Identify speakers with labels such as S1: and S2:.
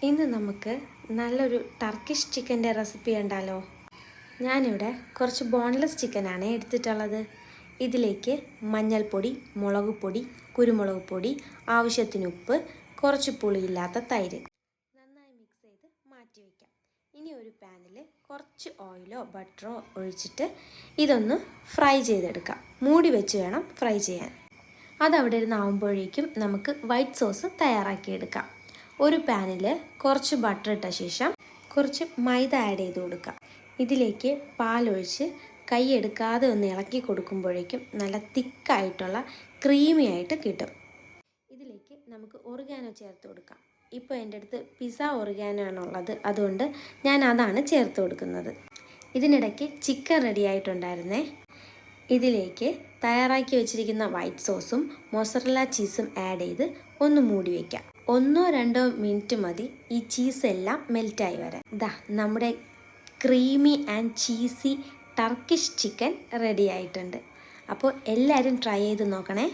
S1: ഇന്ന് നമുക്ക് നല്ലൊരു ടർക്കിഷ് ചിക്കൻ്റെ റെസിപ്പി ഉണ്ടല്ലോ. ഞാനിവിടെ കുറച്ച് ബോൺലെസ് ചിക്കനാണ് എടുത്തിട്ടുള്ളത്. ഇതിലേക്ക് മഞ്ഞൾപ്പൊടി, മുളക് പൊടി, കുരുമുളക് പൊടി, ആവശ്യത്തിന് ഉപ്പ്, കുറച്ച് പുളിയില്ലാത്ത തൈര് നന്നായി മിക്സ് ചെയ്ത് മാറ്റി വയ്ക്കാം. ഇനി ഒരു പാനിൽ കുറച്ച് ഓയിലോ ബട്ടറോ ഒഴിച്ചിട്ട് ഇതൊന്ന് ഫ്രൈ ചെയ്തെടുക്കാം. മൂടി വെച്ച് വേണം ഫ്രൈ ചെയ്യാൻ. അതവിടെ ഇരുന്നാവുമ്പോഴേക്കും നമുക്ക് വൈറ്റ് സോസ് തയ്യാറാക്കിയെടുക്കാം. ഒരു പാനിൽ കുറച്ച് ബട്ടർ ഇട്ട ശേഷം കുറച്ച് മൈദ ആഡ് ചെയ്ത് കൊടുക്കാം. ഇതിലേക്ക് പാലൊഴിച്ച് കൈ എടുക്കാതെ ഒന്ന് ഇളക്കി കൊടുക്കുമ്പോഴേക്കും നല്ല തിക്കായിട്ടുള്ള ക്രീമി ആയിട്ട് കിട്ടും. ഇതിലേക്ക് നമുക്ക് ഒറിഗാനോ ചേർത്ത് കൊടുക്കാം. ഇപ്പോൾ എൻ്റെ അടുത്ത് പിസ്സ ഒറിഗാനോ ആണുള്ളത്, അതുകൊണ്ട് ഞാൻ അതാണ് ചേർത്ത് കൊടുക്കുന്നത്. ഇതിനിടയ്ക്ക് ചിക്കൻ റെഡി ആയിട്ടുണ്ടായിരുന്നേ. ഇതിലേക്ക് തയ്യാറാക്കി വെച്ചിരിക്കുന്ന വൈറ്റ് സോസും മൊസറല്ല ചീസും ആഡ് ചെയ്ത് ഒന്ന് മൂടി വയ്ക്കാം. 1-2 മിനിറ്റ് മതി ഈ ചീസ് എല്ലാം മെൽറ്റായി വരാൻ. നമ്മുടെ creamy and cheesy Turkish chicken ready ആയിട്ടുണ്ട്. അപ്പോൾ എല്ലാവരും ട്രൈ ചെയ്ത് നോക്കണേ.